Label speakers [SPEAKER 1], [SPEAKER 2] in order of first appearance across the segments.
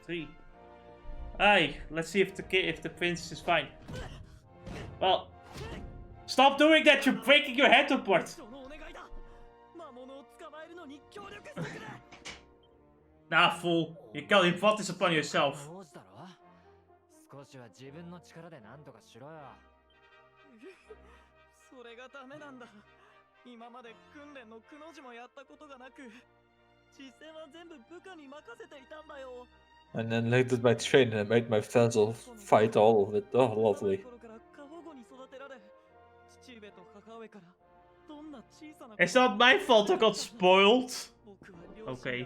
[SPEAKER 1] 3. Hey, let's see if the prince is fine. Well, stop doing that! You're breaking your head apart. Nah, fool. You can't brought this upon yourself.
[SPEAKER 2] And then looked at my train and I made my vassal fight all of it. Oh, lovely.
[SPEAKER 1] It's not my fault I got spoiled. Okay.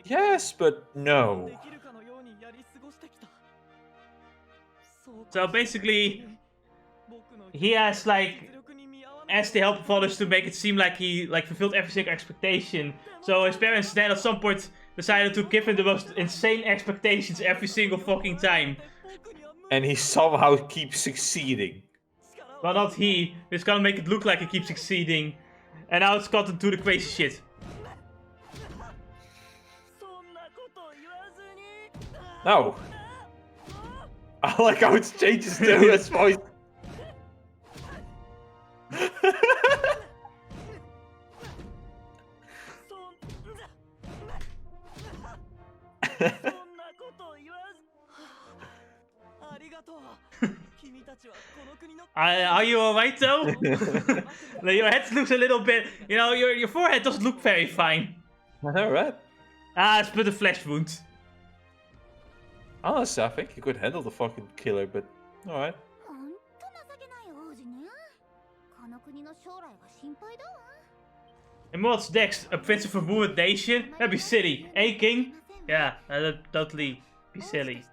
[SPEAKER 2] Yes, but no.
[SPEAKER 1] So basically, he has like asked the help of others to make it seem like he fulfilled every single expectation. So his parents then at some point decided to give him the most insane expectations every single fucking time.
[SPEAKER 2] And he somehow keeps succeeding.
[SPEAKER 1] Well, not he. It's gonna make it look like he keeps succeeding. And now it's gotten to the crazy shit.
[SPEAKER 2] No. I like how it changes to his voice.
[SPEAKER 1] Are you alright though? Your head looks a little bit, you know, your forehead doesn't look very fine.
[SPEAKER 2] Alright.
[SPEAKER 1] Ah, it's but a flesh wound.
[SPEAKER 2] Honestly, I think he could handle the fucking killer, but alright.
[SPEAKER 1] And what's next? A prince of a ruined nation? That'd be silly. A king? Yeah, that'd totally be silly.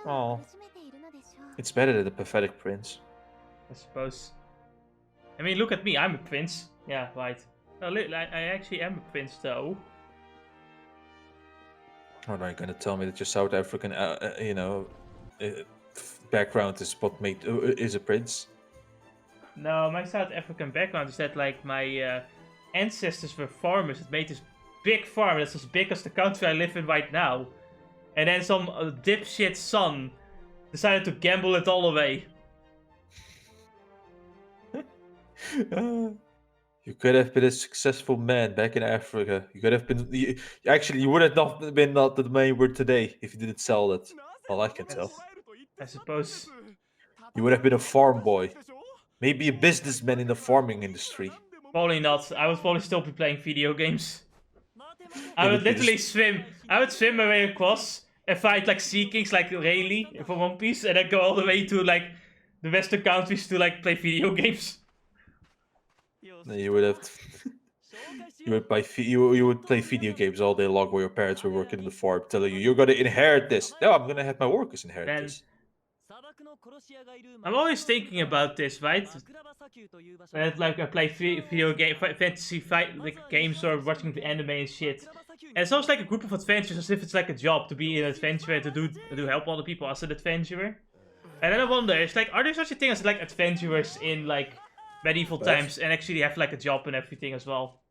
[SPEAKER 2] Oh. It's better than the pathetic prince.
[SPEAKER 1] I suppose. I mean, look at me. I'm a prince. Yeah, right. Oh, I actually am a prince, though.
[SPEAKER 2] Or are you gonna tell me that your South African, background is what made is a prince?
[SPEAKER 1] No, my South African background is that like my ancestors were farmers that made this big farm that's as big as the country I live in right now. And then some dipshit son decided to gamble it all away.
[SPEAKER 2] You could have been a successful man back in Africa. You could have been. You would have not been not the man you were today if you didn't sell it. All I can tell.
[SPEAKER 1] I suppose.
[SPEAKER 2] You would have been a farm boy. Maybe a businessman in the farming industry.
[SPEAKER 1] Probably not. I would probably still be playing video games. I would literally swim. I would swim my way across and fight like sea kings like Rayleigh for One Piece, and then go all the way to like the Western countries to like play video games.
[SPEAKER 2] You would have. You would play video games all day long while your parents were working in the farm, telling you you're gonna inherit this. No, I'm gonna have my workers inherit this.
[SPEAKER 1] I'm always thinking about this, right? That like I play video game, fantasy like games or watching the anime and shit. And it's always like a group of adventurers, as if it's like a job to be an adventurer, to help other people as an adventurer. And then I wonder, it's like, are there such a thing as like adventurers in like medieval times and actually have like a job and everything as well?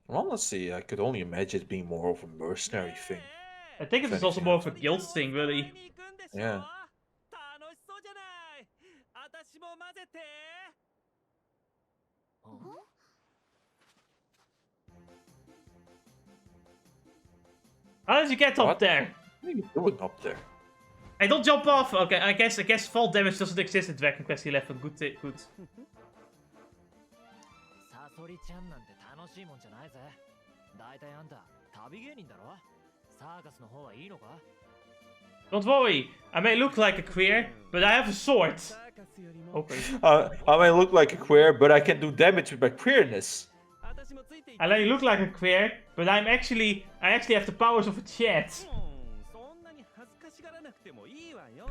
[SPEAKER 2] Honestly, I could only imagine it being more of a mercenary thing.
[SPEAKER 1] I think it's also more of a guild thing, really.
[SPEAKER 2] Yeah.
[SPEAKER 1] How did you get up there?
[SPEAKER 2] What are you doing up there?
[SPEAKER 1] Hey, don't jump off! Okay, I guess fall damage doesn't exist in Dragon Quest 11. Good. Don't worry, I may look like a queer, but I have a sword. Okay.
[SPEAKER 2] I may look like a queer, but I can do damage with my queerness.
[SPEAKER 1] I may look like a queer, but I actually have the powers of a chat.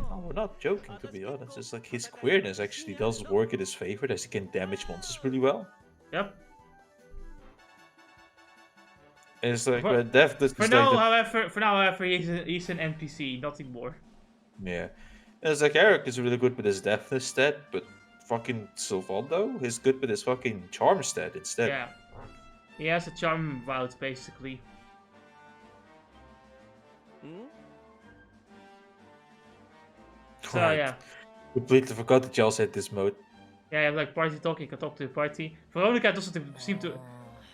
[SPEAKER 2] Oh, we're not joking, to be honest. It's like his queerness actually does work in his favor, as he can damage monsters really well.
[SPEAKER 1] Yep.
[SPEAKER 2] It's like
[SPEAKER 1] for now, however, he's an NPC, nothing more.
[SPEAKER 2] Yeah. It's like Eric is really good with his deafness stat, but fucking Sultan though is good with his fucking charm stat instead.
[SPEAKER 1] Yeah. He has a charm route, basically. So,
[SPEAKER 2] Alright.
[SPEAKER 1] yeah.
[SPEAKER 2] Completely forgot that you also had this mode.
[SPEAKER 1] Yeah, I have like party talk, you can talk to the party. Veronica doesn't seem to...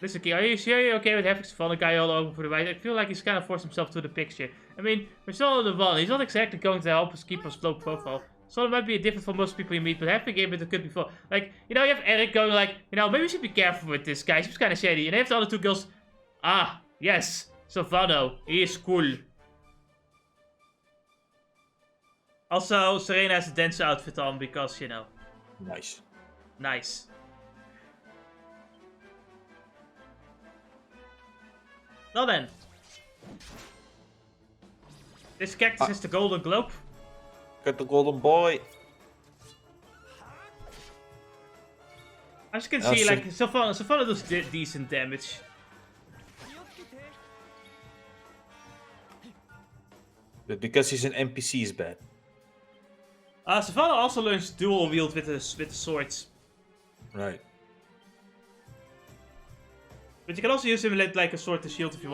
[SPEAKER 1] Listen, King, are you sure you're okay with having Veronica all over for the right? I feel like he's kind of forced himself to the picture. I mean, we're still on the run. He's not exactly going to help us keep us low profile. So it might be different for most people you meet, but having a game with it could be fun. Like, you know, you have Eric going like, you know, maybe we should be careful with this guy. He's kind of shady. And you have the other two girls. Ah, yes, Silvano. He is cool. Also, Serena has a dance outfit on because, you know.
[SPEAKER 2] Nice.
[SPEAKER 1] Nice. Now then. This cactus is the Golden Globe.
[SPEAKER 2] Got the golden boy.
[SPEAKER 1] As you can see, like, Silvano does decent damage.
[SPEAKER 2] But because he's an NPC, he's bad.
[SPEAKER 1] Silvano also learns dual wield with the swords.
[SPEAKER 2] Right.
[SPEAKER 1] But you can also use him like a sword to shield if you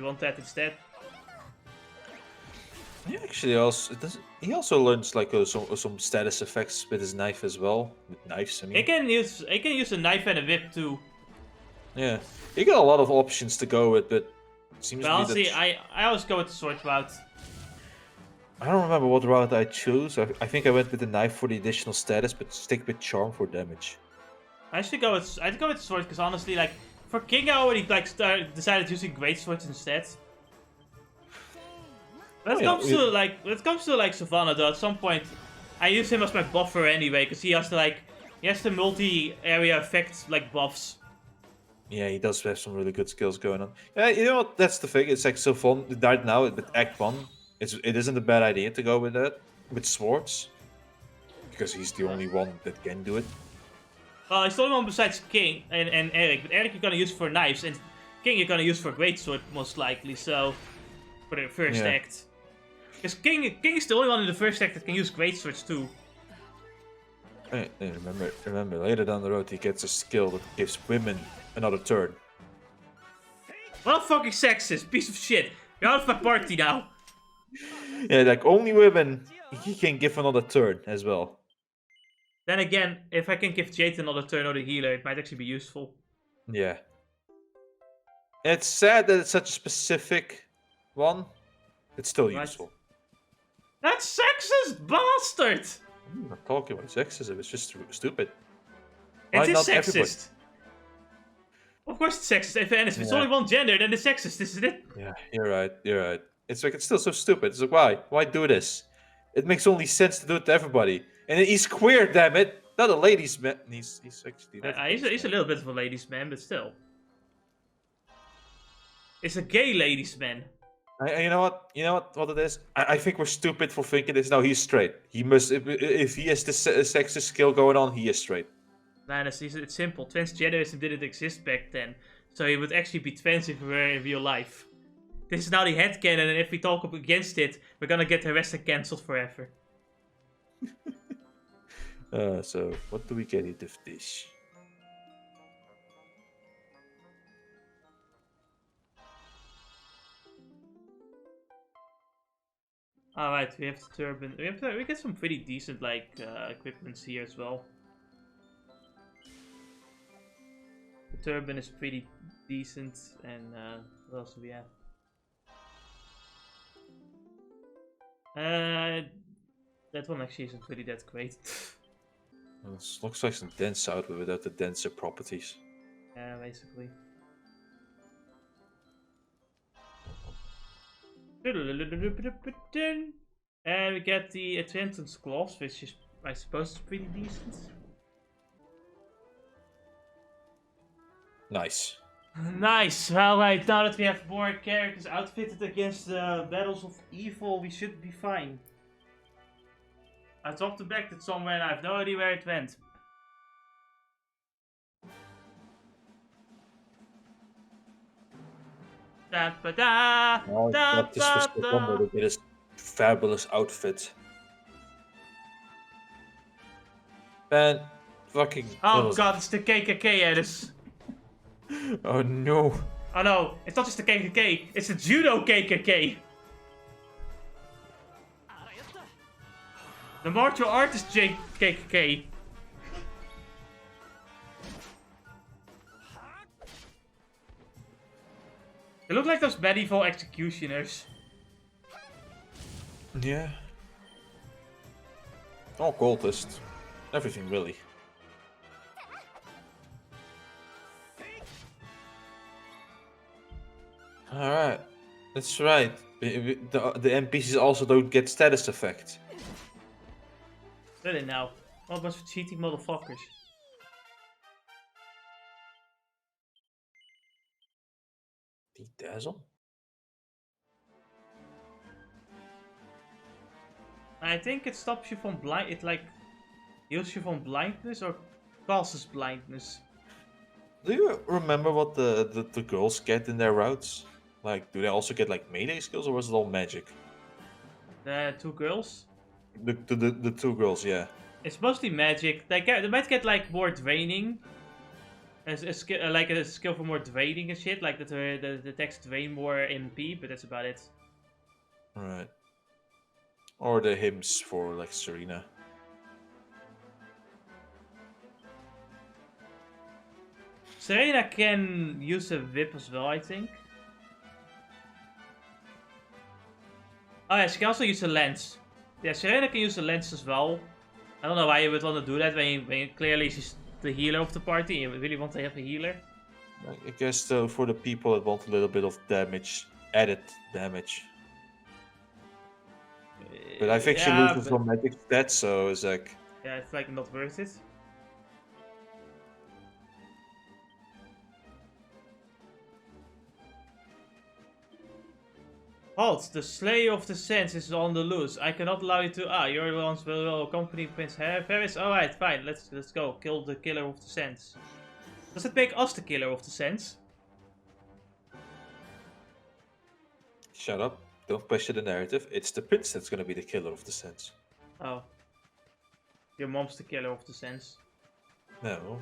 [SPEAKER 1] want that instead.
[SPEAKER 2] He actually also he also learns like some status effects with his knife as well. With knives, I mean.
[SPEAKER 1] He can use a knife and a whip too.
[SPEAKER 2] Yeah, you got a lot of options to go with, but it seems
[SPEAKER 1] But
[SPEAKER 2] to me
[SPEAKER 1] honestly,
[SPEAKER 2] that
[SPEAKER 1] I always go with the sword route.
[SPEAKER 2] I don't remember what route I chose. I think I went with the knife for the additional status, but stick with charm for damage.
[SPEAKER 1] I'd go with the sword because honestly, like for King, I already like decided using great swords instead. When it comes to like Silvano though, at some point I use him as my buffer anyway, because he has the multi-area effect like buffs.
[SPEAKER 2] Yeah, he does have some really good skills going on. Yeah, you know what? That's the thing. It's like so fun right now with Act 1. It isn't a bad idea to go with that with swords, because he's the only one that can do it.
[SPEAKER 1] Well, he's the only one besides King and Eric, but Eric you're gonna use for knives, and King you're gonna use for greatsword most likely. So for the first act. Because King is the only one in the first act that can use greatswords too.
[SPEAKER 2] Hey, remember, later down the road he gets a skill that gives women another turn.
[SPEAKER 1] What a fucking sexist piece of shit! You're out of my party now.
[SPEAKER 2] Yeah, like only women he can give another turn as well.
[SPEAKER 1] Then again, if I can give Jade another turn or the healer, it might actually be useful.
[SPEAKER 2] Yeah. It's sad that it's such a specific one. It's still useful.
[SPEAKER 1] That's sexist, bastard!
[SPEAKER 2] I'm not talking about sexism, it's just stupid.
[SPEAKER 1] It is sexist. Of course it's sexist. If it's only one gender, then it's sexist, isn't it?
[SPEAKER 2] Yeah, you're right. It's like, it's still so stupid. It's like, why? Why do this? It makes only sense to do it to everybody. And he's queer, damn it! Not a ladies' man. He's actually...
[SPEAKER 1] he's a little bit of a ladies' man, but still. It's a gay ladies' man.
[SPEAKER 2] You know what it is? I think we're stupid for thinking this. No, he's straight. He must, if he has this sexist skill going on, he is straight.
[SPEAKER 1] Man, it's simple. Transgenderism didn't exist back then, so he would actually be trans if we were in real life. This is now the headcanon, and if we talk against it, we're gonna get arrested and cancelled forever.
[SPEAKER 2] So, what do we get out of this?
[SPEAKER 1] Alright, we have the turban. We get some pretty decent like equipments here as well. The turban is pretty decent, and what else do we have? That one actually isn't really that great.
[SPEAKER 2] Well, it looks like some dense outfit without the denser properties.
[SPEAKER 1] Yeah, basically. And we get the attendance gloves, which is, I suppose, is pretty decent.
[SPEAKER 2] Nice.
[SPEAKER 1] Nice. Well, right, now that we have more characters outfitted against the battles of evil, we should be fine. I dropped the backed somewhere and I have no idea where it went. Da ba da,
[SPEAKER 2] Oh,
[SPEAKER 1] da
[SPEAKER 2] this was the one to get his fabulous outfit. Man, fucking.
[SPEAKER 1] Oh god, it's the KKK edits.
[SPEAKER 2] Oh no.
[SPEAKER 1] Oh no, it's not just the KKK, it's the Judo KKK. The martial artist KKK. They look like those medieval executioners.
[SPEAKER 2] Yeah. All cultist. Everything really. Alright. That's right. The NPCs also don't get status effect.
[SPEAKER 1] Really now? What was for cheating motherfuckers?
[SPEAKER 2] Die dazzle?
[SPEAKER 1] I think it stops you from blind. It like heals you from blindness or causes blindness.
[SPEAKER 2] Do you remember what the girls get in their routes? Like, do they also get like melee skills or was it all magic?
[SPEAKER 1] The two girls.
[SPEAKER 2] The two girls, yeah.
[SPEAKER 1] It's mostly magic. They might get like more draining. A skill, like a skill for more draining and shit. Like that the attacks drain more MP, but that's about it.
[SPEAKER 2] Right. Or the hymns for like Serena.
[SPEAKER 1] Serena can use a whip as well, I think. Oh yeah, she can also use a lens. Yeah, Serena can use a lens as well. I don't know why you would want to do that when clearly she's the healer of the party and you really want to have a healer.
[SPEAKER 2] I guess though for the people that want a little bit of damage, added damage. But I think she loses some magic stats, so it's like...
[SPEAKER 1] Yeah, it's like not worth it. Halt! The Slayer of the Sands is on the loose. I cannot allow you to... Ah, you're the ones who will accompany Prince Faris? Alright, fine. Let's go. Kill the Killer of the Sands. Does it make us the Killer of the Sands?
[SPEAKER 2] Shut up. Don't question the narrative. It's the prince that's gonna be the killer of the sands.
[SPEAKER 1] Oh. Your mom's the Killer of the Sands.
[SPEAKER 2] No.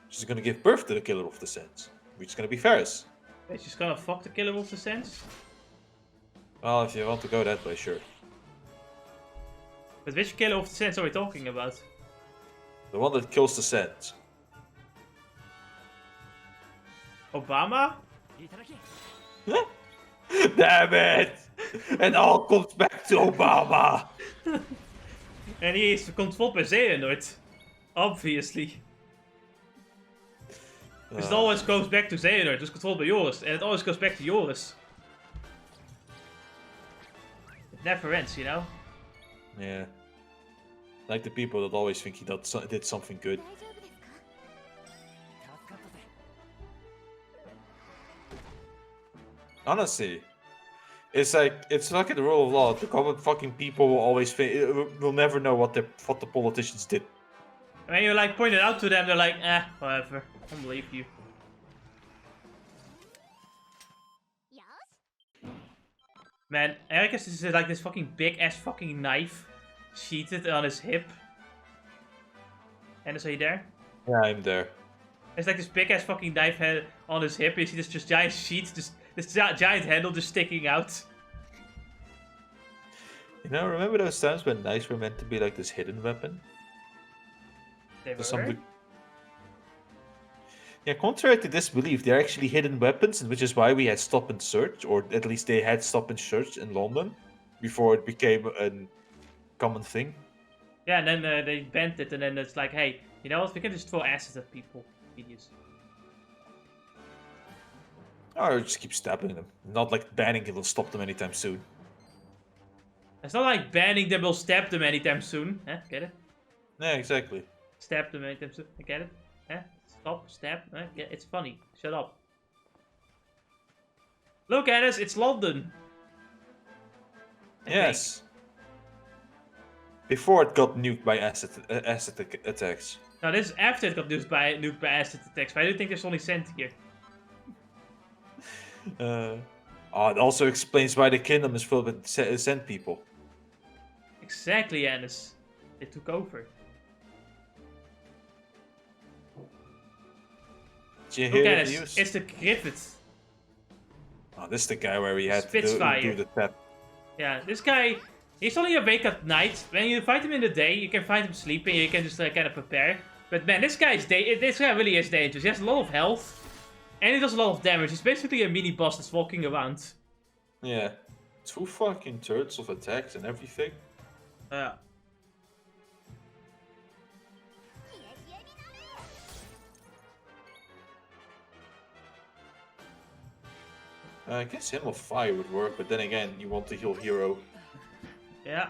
[SPEAKER 2] She's gonna give birth to the killer of the sands. Which is gonna be Faris.
[SPEAKER 1] Wait, she's gonna fuck the Killer of the Sands?
[SPEAKER 2] Well, if you want to go that way, sure.
[SPEAKER 1] But which Killer of the Sands are we talking about?
[SPEAKER 2] The one that kills the sands.
[SPEAKER 1] Obama?
[SPEAKER 2] Damn it! It all comes back to Obama!
[SPEAKER 1] En die is controlled by Xehanort. Obviously. Because it always goes back to Xehanort, it's controlled by Joris. And it always goes back to Joris. It never ends, you know?
[SPEAKER 2] Yeah. Like the people that always think he did something good. Honestly, it's like it's like in the rule of law. The common fucking people will always will never know what the politicians did.
[SPEAKER 1] When you like point it out to them, they're like, whatever. I don't believe you. Man, Ericus is like this fucking big ass fucking knife sheeted on his hip. And are you there?
[SPEAKER 2] Yeah, I'm there.
[SPEAKER 1] It's like this big ass fucking knife head on his hip. You see this just giant sheet, this giant handle just sticking out.
[SPEAKER 2] You know, remember those times when knives were meant to be like this hidden weapon?
[SPEAKER 1] They were.
[SPEAKER 2] Something... Yeah, contrary to this belief, they're actually hidden weapons, which is why we had stop and search, or at least they had stop and search in London before it became a common thing.
[SPEAKER 1] Yeah, and then they bent it, and then it's like, hey, you know what? We can just throw acid at people. Idiots.
[SPEAKER 2] Or just keep stabbing them. Not like banning it will stop them anytime soon.
[SPEAKER 1] It's not like banning them will stab them anytime soon. Huh? Get it?
[SPEAKER 2] Yeah, exactly.
[SPEAKER 1] Stab them anytime soon. I get it? Huh? Stop, stab. Huh? It's funny. Shut up. Look at us, it's London.
[SPEAKER 2] Yes. Before it got nuked by acid attacks.
[SPEAKER 1] Now this is after it got nuked by acid attacks, but I do think there's only sand here.
[SPEAKER 2] It also explains why the kingdom is filled with sand people.
[SPEAKER 1] Exactly, Yanis. They took over.
[SPEAKER 2] Did you
[SPEAKER 1] Look
[SPEAKER 2] hear
[SPEAKER 1] at
[SPEAKER 2] the
[SPEAKER 1] this.
[SPEAKER 2] news?
[SPEAKER 1] It's the Griffith.
[SPEAKER 2] Oh, this is the guy where we had to
[SPEAKER 1] Spitfire.
[SPEAKER 2] do the tap.
[SPEAKER 1] Yeah, this guy, he's only awake at night. When you fight him in the day, you can find him sleeping. You can just kind of prepare. But man, this guy really is dangerous. He has a lot of health. And he does a lot of damage. He's basically a mini boss that's walking around.
[SPEAKER 2] Yeah. 2 fucking thirds of attacks and everything.
[SPEAKER 1] Yeah.
[SPEAKER 2] I guess him of fire would work, but then again, you want to heal hero.
[SPEAKER 1] Yeah.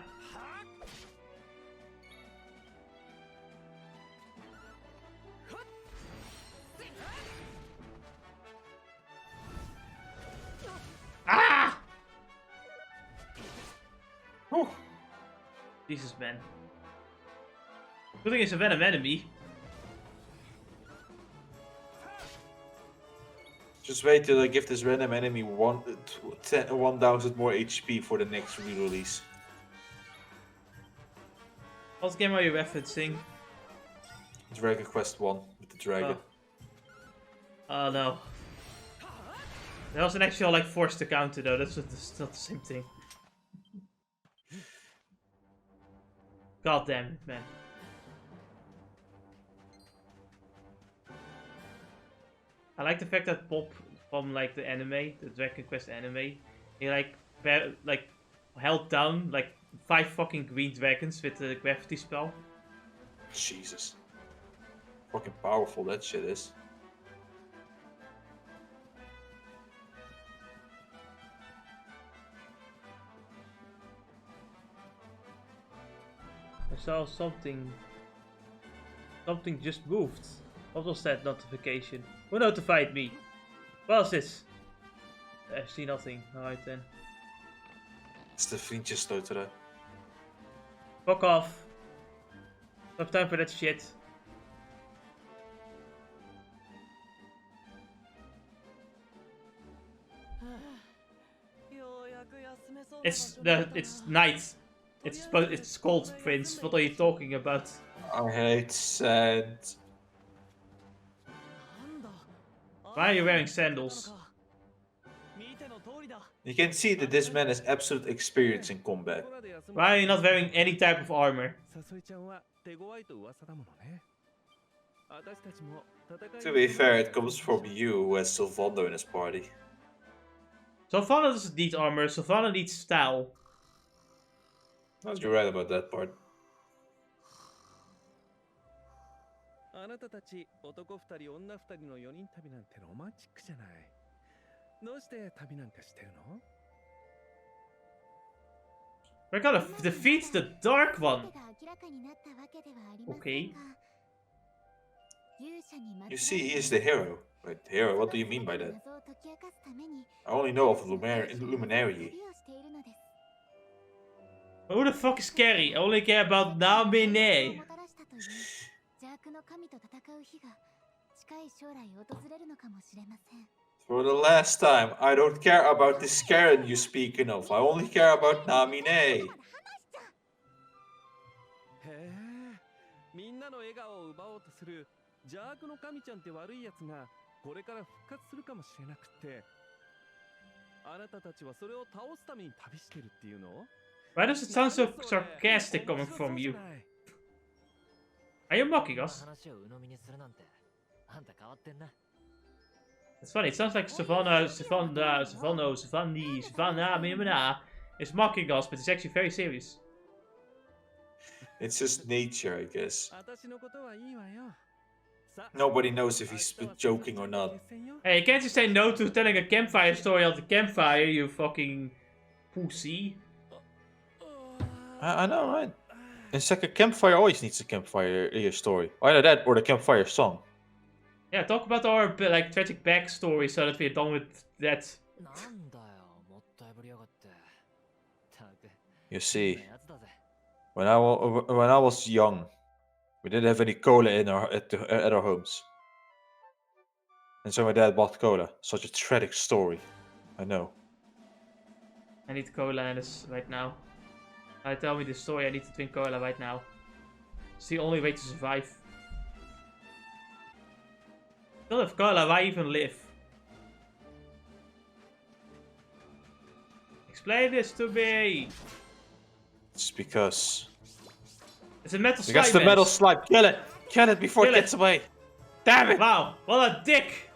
[SPEAKER 1] Ah!
[SPEAKER 2] Whew.
[SPEAKER 1] Jesus, man. Good thing it's a Venom enemy.
[SPEAKER 2] Just wait till I give this random enemy 1000 more HP for the next re-release.
[SPEAKER 1] What game are you referencing?
[SPEAKER 2] Dragon Quest 1 with the dragon.
[SPEAKER 1] Oh no. There was an actual like forced to counter though, that's not the same thing. God damn it, man. I like the fact that Bob from like the anime, the Dragon Quest anime, he like held down like 5 fucking green dragons with the gravity spell.
[SPEAKER 2] Jesus. Fucking powerful that shit is.
[SPEAKER 1] I saw something. Something just moved. What was that notification? Who notified me? What is this? I see nothing. Alright then.
[SPEAKER 2] It's the vriendjes stouteren.
[SPEAKER 1] Fuck off. No time for that shit. It's night. It's called Prince. What are you talking about?
[SPEAKER 2] I hate sand.
[SPEAKER 1] Why are you wearing sandals?
[SPEAKER 2] You can see that this man has absolute experience in combat.
[SPEAKER 1] Why are you not wearing any type of armor?
[SPEAKER 2] To be fair, it comes from you who has Sylvando in his party.
[SPEAKER 1] Sylvana doesn't need armor, Sylvana needs style.
[SPEAKER 2] You're right about that part.
[SPEAKER 3] あなたたち男2人女2人の4人旅なんてロマンチックじゃない。どうして旅なんかしてるの？
[SPEAKER 1] We're gonna defeat the Dark One. Okay.
[SPEAKER 2] You see, he is the hero. Wait, hero? What do you mean by that? I only know of Luminary.
[SPEAKER 1] Who the fuck is Carrie? I only care about Namine.
[SPEAKER 2] For the last time, I don't care about this Karen you speaking of. I only care about Namine.
[SPEAKER 3] へえ、みんなの笑顔を奪おうとする邪悪の神ちゃんって悪いやつがこれから復活するかもしれなくて、あなたたちはそれを倒すために旅してるっていうの？
[SPEAKER 1] Why does it sound so sarcastic coming from you? Are you mocking us? It's funny, it sounds like Savannah is mocking us, but it's actually very serious.
[SPEAKER 2] It's just nature, I guess. Nobody knows if he's joking or not.
[SPEAKER 1] Hey, you can't just say no to telling a campfire story at the campfire, you fucking pussy.
[SPEAKER 2] I know, right? It's like a campfire always needs a campfire story. Either that or the campfire song.
[SPEAKER 1] Yeah, talk about our like tragic backstory so that we're done with that.
[SPEAKER 2] You see, when I was young, we didn't have any cola in at our homes, and so my dad bought cola. Such a tragic story. I know.
[SPEAKER 1] I need cola and this right now. Tell me the story. I need to drink cola right now. It's the only way to survive. God of Carla, why even live? Explain this to me.
[SPEAKER 2] It's because...
[SPEAKER 1] It's a metal slime.
[SPEAKER 2] Because the metal
[SPEAKER 1] Menace.
[SPEAKER 2] slime. Kill it! Kill it before
[SPEAKER 1] Kill
[SPEAKER 2] it gets
[SPEAKER 1] it.
[SPEAKER 2] away! Damn it!
[SPEAKER 1] Wow, what a dick!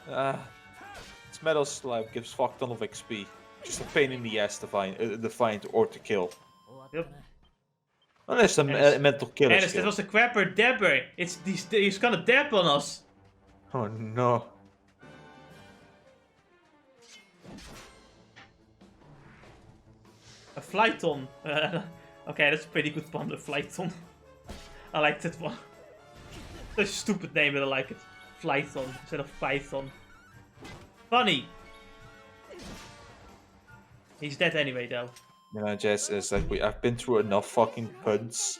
[SPEAKER 2] This metal slime gives fuck ton of XP. Just a pain in the ass to find or to kill.
[SPEAKER 1] Yep.
[SPEAKER 2] Unless a mental killer
[SPEAKER 1] Ennis, that
[SPEAKER 2] skill.
[SPEAKER 1] was a crapper dabber. He's gonna dab on us.
[SPEAKER 2] Oh no.
[SPEAKER 1] A Flyton. Okay, that's a pretty good pun, a Flyton. I like that one. Such a stupid name, but I like it. Flyton instead of Python. Funny. He's dead anyway, though.
[SPEAKER 2] You know, Jess, it's like I've been through enough fucking puns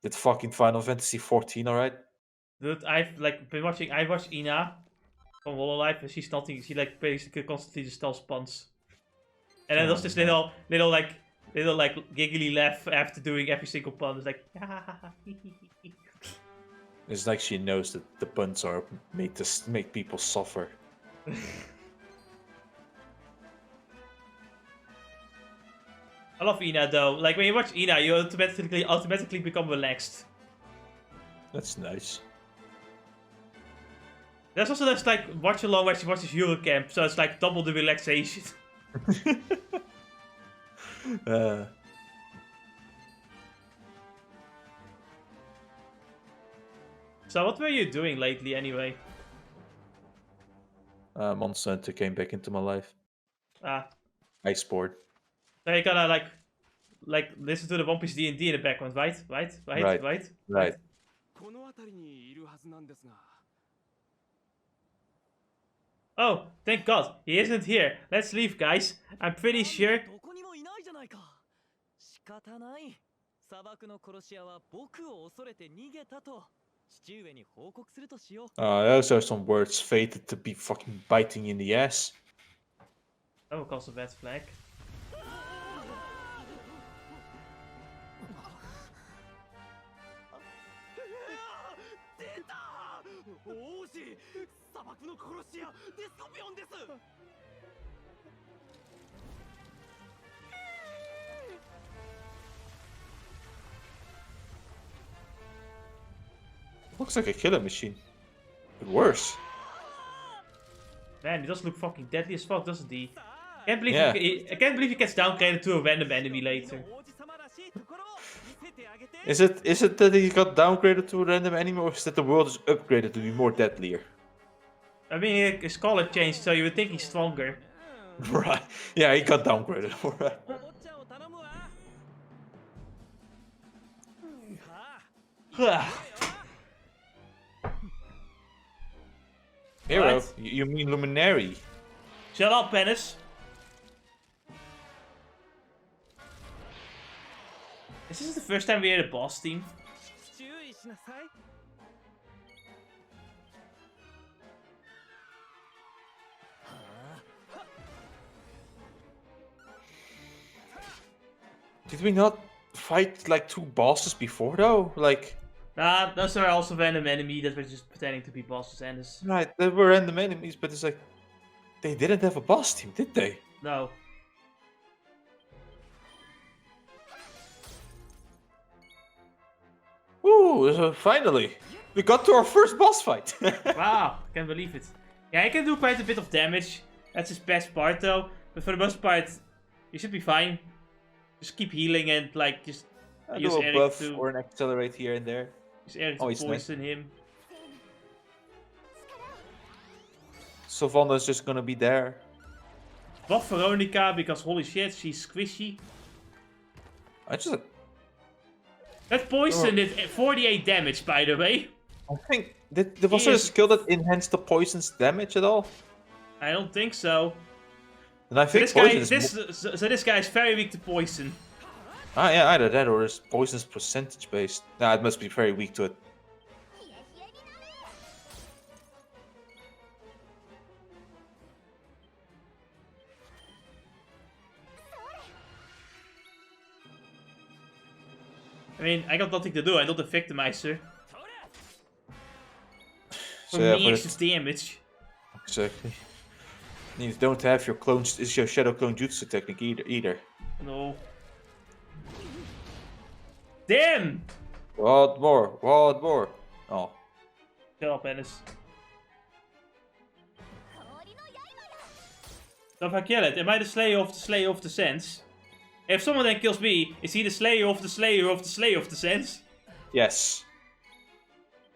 [SPEAKER 2] with fucking Final Fantasy 14, alright?
[SPEAKER 1] Dude, I've like been watching. I watched Ina from Hololive, and she's nothing. She like basically constantly just tells puns. And then there's this little giggly laugh after doing every single pun. It's like,
[SPEAKER 2] It's like she knows that the puns are made to make people suffer.
[SPEAKER 1] I love Ina though. Like when you watch Ina, you automatically become relaxed.
[SPEAKER 2] That's nice.
[SPEAKER 1] There's also this like watch along where she watches Eurocamp, so it's like double the relaxation. So what were you doing lately anyway?
[SPEAKER 2] Monster Hunter came back into my life. Ice board.
[SPEAKER 1] So you gotta like listen to the One Piece D&D in the background, right?
[SPEAKER 2] Right.
[SPEAKER 3] この辺りにいるはずなんですが。
[SPEAKER 1] Oh, thank God, he isn't here. Let's leave, guys. I'm pretty sure.
[SPEAKER 4] どこにもいないじゃないか。仕方ない。砂漠の殺し屋は僕を恐れて逃げたと父上に報告するとしよう。
[SPEAKER 2] Those are some words fated to be fucking biting in the ass.
[SPEAKER 1] That would cause a bad flag.
[SPEAKER 3] 出た！王子！砂漠の殺し屋デスコピオンです！
[SPEAKER 2] Looks like a killer machine. But worse.
[SPEAKER 1] Man, he does look fucking deadly as fuck, doesn't he? I can't believe
[SPEAKER 2] Yeah.
[SPEAKER 1] I can't believe he gets downgraded to a random enemy later.
[SPEAKER 3] 王子様らしいところを見せてあげて。
[SPEAKER 2] Is it that he got downgraded to a random enemy, or is that the world is upgraded to be more deadlier?
[SPEAKER 1] I mean, his color changed, so you would think he's stronger.
[SPEAKER 2] Right. Yeah, he got downgraded. Alright.
[SPEAKER 3] お坊ちゃんを頼むわ。さあ。
[SPEAKER 2] Hero?
[SPEAKER 1] What?
[SPEAKER 2] You mean Luminary?
[SPEAKER 1] Shut up, Penis. Is this the first time we hear the boss team?
[SPEAKER 3] 注意しなさい。
[SPEAKER 2] Did we not fight like 2 bosses before though? Like,
[SPEAKER 1] Nah, those are also random enemy that were just pretending to be bosses, and this.
[SPEAKER 2] right, they were random enemies, but it's like they didn't have a boss team, did they?
[SPEAKER 1] No.
[SPEAKER 2] Ooh, so finally, we got to our first boss fight.
[SPEAKER 1] Wow, can't believe it. Yeah, he can do quite a bit of damage. That's his best part though. But for the most part, you should be fine. Just keep healing and like just use
[SPEAKER 2] do a
[SPEAKER 1] Eric
[SPEAKER 2] buff
[SPEAKER 1] to
[SPEAKER 2] or an accelerate here and there.
[SPEAKER 1] use Eric
[SPEAKER 2] Oh,
[SPEAKER 1] to
[SPEAKER 2] he's nice.
[SPEAKER 1] poison him.
[SPEAKER 2] Sylvanas just gonna be there.
[SPEAKER 1] Buff Veronica because holy shit, she's squishy.
[SPEAKER 2] I just,
[SPEAKER 1] That poison did 48 damage, by the way.
[SPEAKER 2] I think there was a
[SPEAKER 1] Yes.
[SPEAKER 2] skill that enhanced the poison's damage at all.
[SPEAKER 1] I don't think so.
[SPEAKER 2] And I
[SPEAKER 1] So
[SPEAKER 2] think
[SPEAKER 1] this guy,
[SPEAKER 2] poison is
[SPEAKER 1] so this guy is very weak to poison.
[SPEAKER 2] yeah, either that or is poison's percentage based. Nah, it must be very weak to it.
[SPEAKER 1] I mean, I got nothing to do. I'm not a victimizer. For
[SPEAKER 2] yeah,
[SPEAKER 1] me, it's just damage.
[SPEAKER 2] exactly. You don't have your clones. Is your shadow clone jutsu technique either?
[SPEAKER 1] No. Damn!
[SPEAKER 2] What more? What more? Oh,
[SPEAKER 1] Shut up, Ennis. So if I kill it, am I the Slayer of the Sands? If someone then kills me, is he the Slayer of the Slayer of the Slayer of the Sands?
[SPEAKER 2] yes.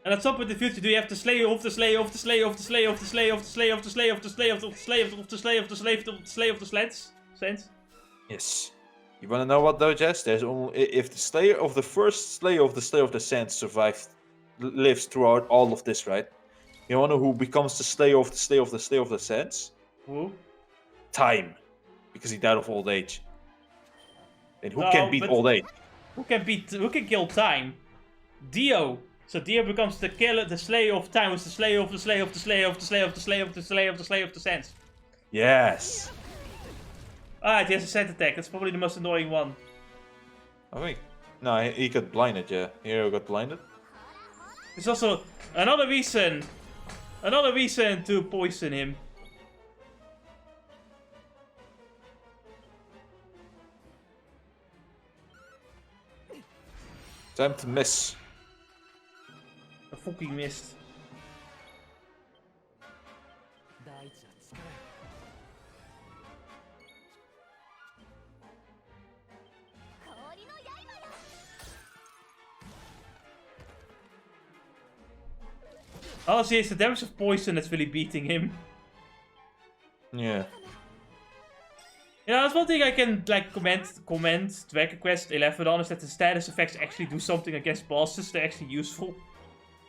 [SPEAKER 1] And at some point in the future, do you have the Slayer of the Slayer of the Slayer of the Slayer of the Slayer of the Slayer of the Slayer of the Slayer of the Slayer of the Slayer of the Slayer of the Slayer of the Sands?
[SPEAKER 2] Yes. You wanna know what though, Jess? There's only if the Slayer of the first Slayer of the Sands survived, lives throughout all of this, right? You wanna know who becomes the Slayer of the Slayer of the Slayer of the Sands?
[SPEAKER 1] Who?
[SPEAKER 2] Time, because he died of old age. And who
[SPEAKER 1] No,
[SPEAKER 2] can beat
[SPEAKER 1] but-
[SPEAKER 2] old age?
[SPEAKER 1] Who can kill time? Dio. So Dio becomes the killer, the Slayer of time, who's the Slayer of the Slayer of the Slayer of the Slayer of the Slayer of the Slayer of the Slayer of the Sands.
[SPEAKER 2] Yes.
[SPEAKER 1] Alright, he has a sand attack. That's probably the most annoying one.
[SPEAKER 2] I think. No, he got blinded. Yeah, Hero got blinded.
[SPEAKER 1] There's also another reason to poison him.
[SPEAKER 2] Time to miss.
[SPEAKER 1] I fucking missed. Honestly, it's the damage of poison that's really beating him.
[SPEAKER 2] Yeah.
[SPEAKER 1] You know, that's one thing I can like comment Dragon Quest 11 on, is that the status effects actually do something against bosses. They're actually useful.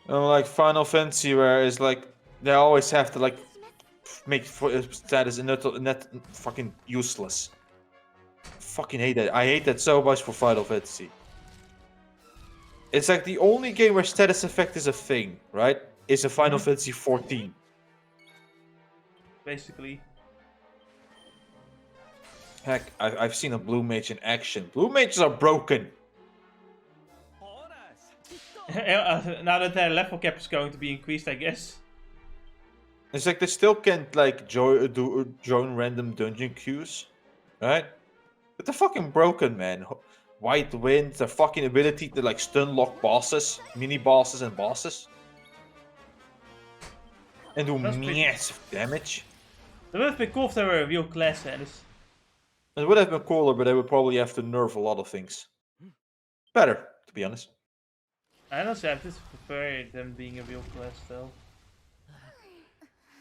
[SPEAKER 2] Like Final Fantasy, where it's like they always have to like make status net fucking useless. Fucking hate that. I hate that so much for Final Fantasy. It's like the only game where status effect is a thing, right? Is a Final Fantasy 14.
[SPEAKER 1] Basically.
[SPEAKER 2] Heck, I've seen a Blue Mage in action. Blue Mages are broken.
[SPEAKER 1] Now that their level cap is going to be increased, I guess.
[SPEAKER 2] It's like they still can't like join random dungeon queues, right? But they're fucking broken, man. White Wind, their fucking ability to like stun lock bosses, mini bosses and bosses. And do massive damage.
[SPEAKER 1] That would have been cool if they were a real class, Alice.
[SPEAKER 2] It would have been cooler, but they would probably have to nerf a lot of things. Better, to be honest.
[SPEAKER 1] I honestly, I just prefer them being a real class, though.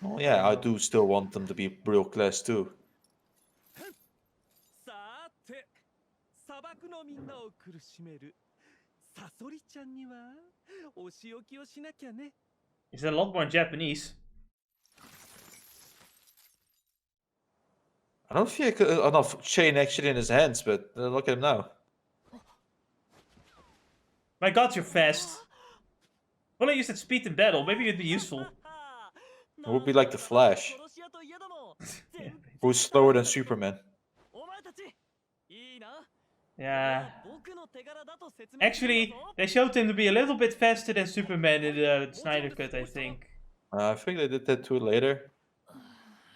[SPEAKER 2] Oh yeah, I do still want them to be real class too.
[SPEAKER 3] さて砂漠のみんなを苦しめるサソリちゃんにはお仕置きをしなきゃね。
[SPEAKER 1] Is a lot more in Japanese.
[SPEAKER 2] I don't feel enough chain action in his hands, but look at him now.
[SPEAKER 1] My god, you're fast. If only I used that speed in battle, maybe it'd be useful.
[SPEAKER 2] It would be like the Flash, who's slower than Superman.
[SPEAKER 1] Yeah. Actually, they showed him to be a little bit faster than Superman in the Snyder Cut, I think.
[SPEAKER 2] I think they did that too later,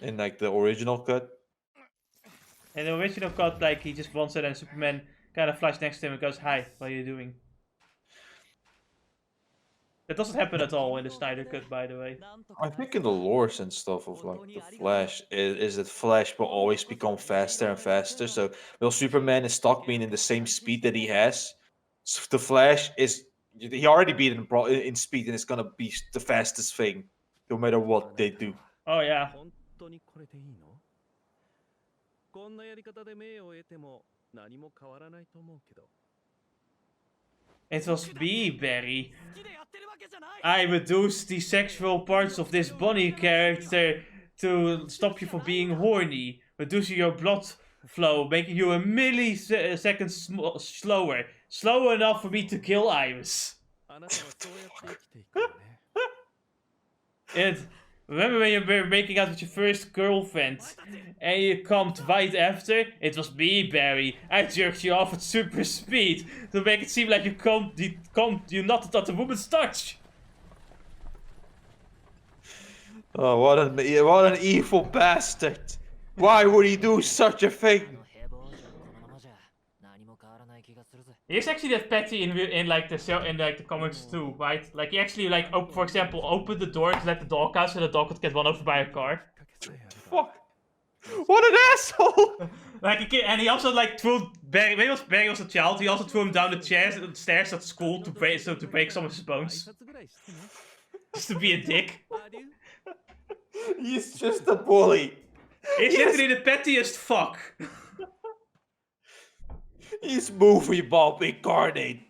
[SPEAKER 2] in like the original cut.
[SPEAKER 1] In the original cut, like, he just runs it and Superman kind of flies next to him and goes, "Hi, what are you doing?" That doesn't happen at all in the Snyder Cut, by the way.
[SPEAKER 2] I think in the lores and stuff of like the Flash is that Flash will always become faster and faster. So will Superman is stuck being in the same speed that he has. So the Flash he already beat in speed and it's gonna be the fastest thing, no matter what they do.
[SPEAKER 1] Oh yeah.
[SPEAKER 3] 本当にこれでいいの？こんなやり方で名誉を得ても何も変わらないと思うけど。
[SPEAKER 1] It was me, Barry. I reduced the sexual parts of this bunny character to stop you from being horny, reducing your blood flow, making you a millisecond slower. Slow enough for me to kill Iris. And remember when you were making out with your first girlfriend and you come right after? It was me, Barry. I jerked you off at super speed to make it seem like you knotted on the woman's touch.
[SPEAKER 2] Oh, what an evil bastard! Why would he do such a thing?
[SPEAKER 1] He's actually that petty in like the show, in like the comics too, right? Like he actually like for example opened the door to let the dog out so the dog could get run over by a car.
[SPEAKER 2] Fuck! What an asshole!
[SPEAKER 1] Like and he also like threw Barry. When Barry was a child, he also threw him down the stairs at school to break some of his bones. Just to be a dick.
[SPEAKER 2] He's just a bully.
[SPEAKER 1] He's literally the pettiest fuck.
[SPEAKER 2] He's movie Bob incarnate.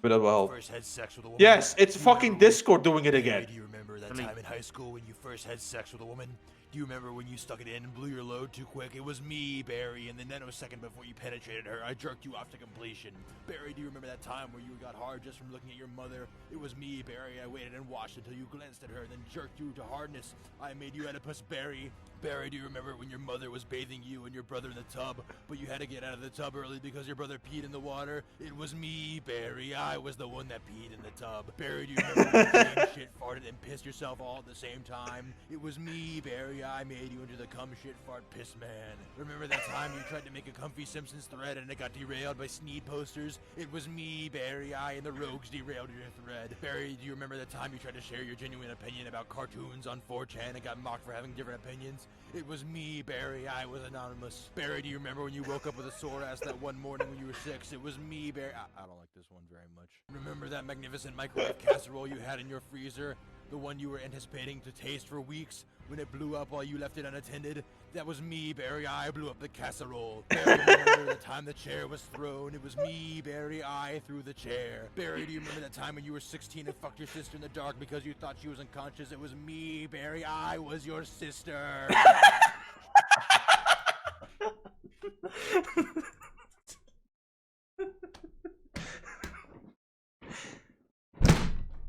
[SPEAKER 2] But well.
[SPEAKER 5] First had sex with a woman.
[SPEAKER 2] Yes, it's fucking Discord doing it again.
[SPEAKER 5] Do you remember that time in high school when you first had sex with a woman? Do you remember when you stuck it in and blew your load too quick? It was me, Barry, and the nanosecond before you penetrated her, I jerked you off to completion. Barry, do you remember that time where you got hard just from looking at your mother? It was me, Barry. I waited and watched until you glanced at her, then jerked you to hardness. I made you Oedipus, Barry. Barry, do you remember when your mother was bathing you and your brother in the tub, but you had to get out of the tub early because your brother peed in the water? It was me, Barry. I was the one that peed in the tub. Barry, do you remember when you came, shit, farted, and pissed yourself all at the same time? It was me, Barry. I made you into the cum, shit, fart, piss man. Remember that time you tried to make a comfy Simpsons thread and it got derailed by Sneed posters? It was me, Barry. I and the rogues derailed your thread. Barry, do you remember the time you tried to share your genuine opinion about cartoons on 4chan and got mocked for having different opinions? It was me, Barry. I was anonymous. Barry, do you remember when you woke up with a sore ass that one morning when you were 6? It was me, Barry. I don't like this one very much. Remember that magnificent microwave casserole you had in your freezer? The one you were anticipating to taste for weeks? When it blew up while you left it unattended? That was me, Barry. I blew up the casserole. Barry, remember the time the chair was thrown? It was me, Barry. I threw the chair. Barry, do you remember that time when you were 16 and fucked your sister in the dark because you thought she was unconscious? It was me, Barry. I was your sister.